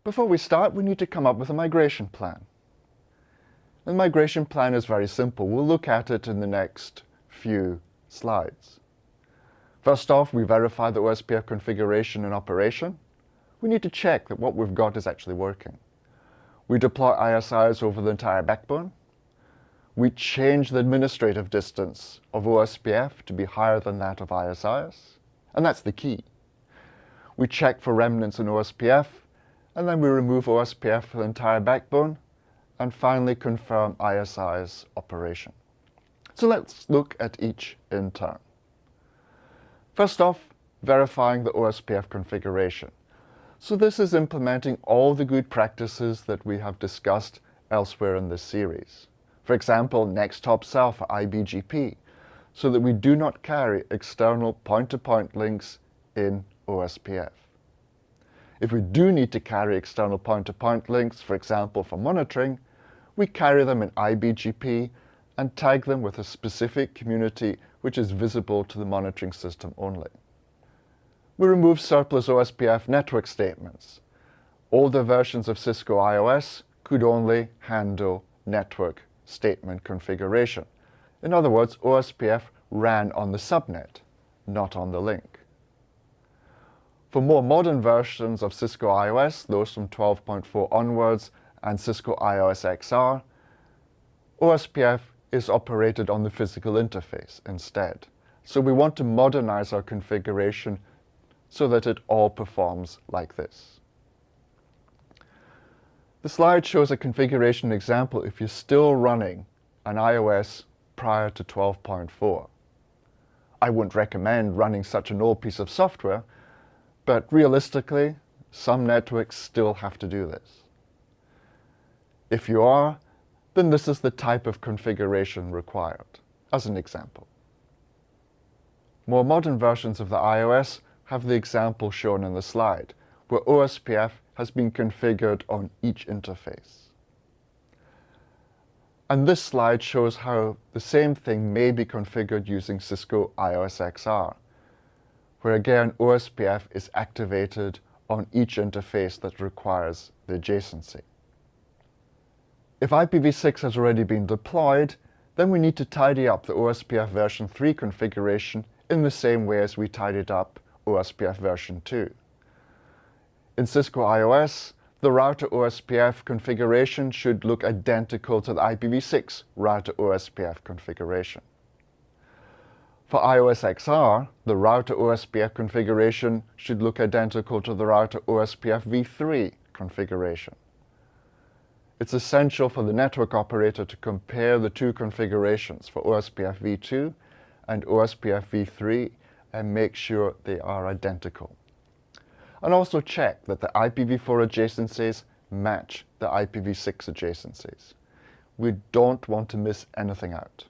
Before we start, we need to come up with a migration plan. The migration plan is very simple. We'll look at it in the next few slides. First off, we verify the OSPF configuration in operation. We need to check that what we've got is actually working. We deploy ISIs over the entire backbone. We change the administrative distance of OSPF to be higher than that of ISIs, and that's the key. We check for remnants in OSPF, and then we remove OSPF for the entire backbone, and finally confirm ISI's operation. So let's look at each in turn. First off, verifying the OSPF configuration. So this is implementing all the good practices that we have discussed elsewhere in this series. For example, next hop cell for IBGP, so that we do not carry external point-to-point links in OSPF. If we do need to carry external point-to-point links, for example for monitoring, we carry them in IBGP and tag them with a specific community which is visible to the monitoring system only. We remove surplus OSPF network statements. Older versions of Cisco IOS could only handle network statement configuration. In other words, OSPF ran on the subnet, not on the link. For more modern versions of Cisco IOS, those from 12.4 onwards, and Cisco IOS XR, OSPF is operated on the physical interface instead. So we want to modernize our configuration so that it all performs like this. The slide shows a configuration example if you're still running an iOS prior to 12.4. I wouldn't recommend running such an old piece of software, but realistically, some networks still have to do this. If you are, then this is the type of configuration required, as an example. More modern versions of the iOS have the example shown in the slide, where OSPF has been configured on each interface. And this slide shows how the same thing may be configured using Cisco IOS XR, where again OSPF is activated on each interface that requires the adjacency. If IPv6 has already been deployed, then we need to tidy up the OSPF version 3 configuration in the same way as we tidied up OSPF version 2. In Cisco IOS, the router OSPF configuration should look identical to the IPv6 router OSPF configuration. For iOS XR, the router OSPF configuration should look identical to the router OSPF v3 configuration. It's essential for the network operator to compare the two configurations for OSPF v2 and OSPF v3 and make sure they are identical. And also check that the IPv4 adjacencies match the IPv6 adjacencies. We don't want to miss anything out.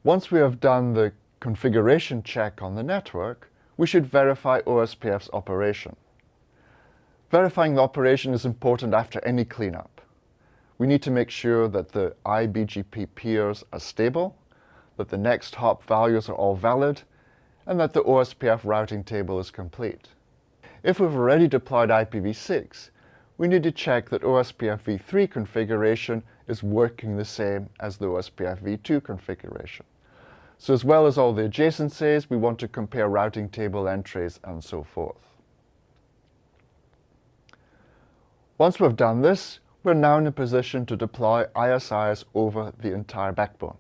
Once we have done the configuration check on the network, we should verify OSPF's operation. Verifying the operation is important after any cleanup. We need to make sure that the IBGP peers are stable, that the next hop values are all valid, and that the OSPF routing table is complete. If we've already deployed IPv6, we need to check that OSPF v3 configuration is working the same as the OSPF v2 configuration. So as well as all the adjacencies, we want to compare routing table entries and so forth. Once we've done this, we're now in a position to deploy ISIs over the entire backbone.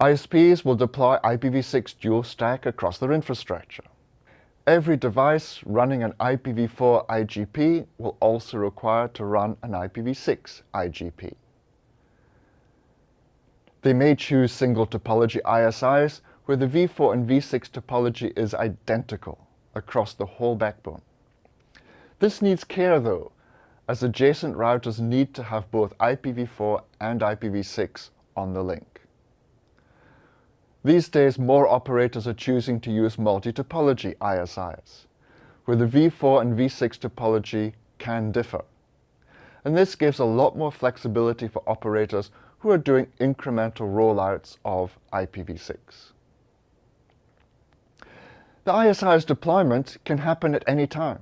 ISPs will deploy IPv6 dual stack across their infrastructure. Every device running an IPv4 IGP will also require to run an IPv6 IGP. They may choose single topology ISIs where the v4 and v6 topology is identical across the whole backbone. This needs care though, as adjacent routers need to have both IPv4 and IPv6 on the link. These days, more operators are choosing to use multi-topology ISIs, where the v4 and v6 topology can differ. And this gives a lot more flexibility for operators who are doing incremental rollouts of IPv6. The ISI's deployment can happen at any time.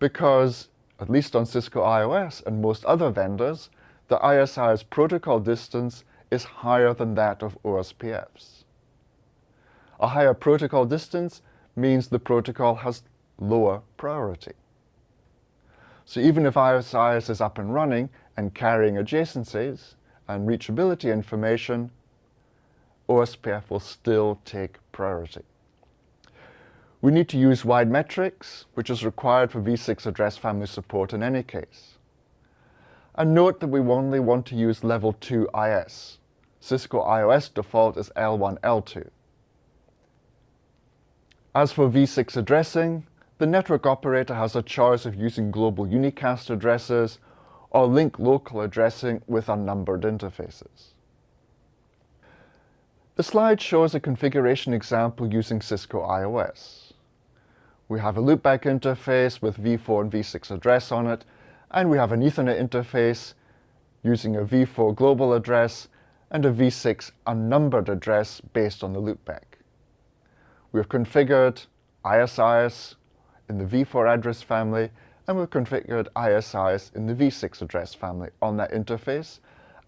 because, at least on Cisco iOS and most other vendors, the ISIS protocol distance is higher than that of OSPF's. A higher protocol distance means the protocol has lower priority. So even if ISIS is up and running and carrying adjacencies and reachability information, OSPF will still take priority. We need to use wide metrics, which is required for v6 address family support in any case. And note that we only want to use level 2 IS. Cisco iOS default is L1, L2. As for v6 addressing, the network operator has a choice of using global unicast addresses or link local addressing with unnumbered interfaces. The slide shows a configuration example using Cisco iOS. We have a loopback interface with v4 and v6 address on it, and we have an Ethernet interface using a v4 global address and a v6 unnumbered address based on the loopback. We have configured ISIS in the v4 address family, and we've configured ISIS in the v6 address family on that interface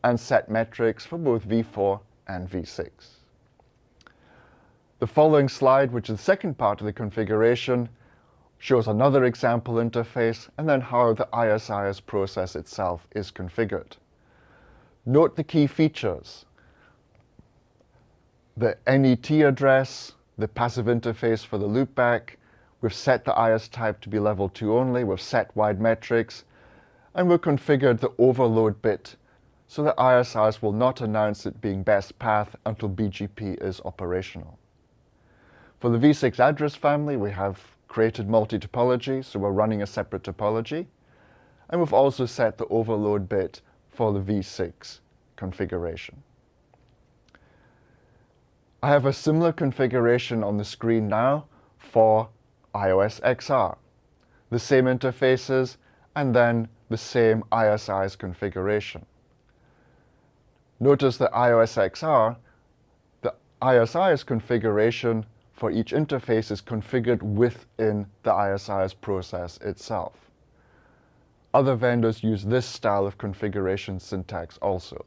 and set metrics for both v4 and v6. The following slide, which is the second part of the configuration, shows another example interface and then how the ISIS process itself is configured. Note the key features. The NET address, the passive interface for the loopback. We've set the IS type to be level 2 only. We've set wide metrics. And we've configured the overload bit so that ISIS will not announce it being best path until BGP is operational. For the v6 address family, we have created multi-topology, so we're running a separate topology. And we've also set the overload bit for the v6 configuration. I have a similar configuration on the screen now for iOS XR. The same interfaces and then the same ISIS configuration. Notice that iOS XR, the ISIS configuration for each interface is configured within the ISIS process itself. Other vendors use this style of configuration syntax also.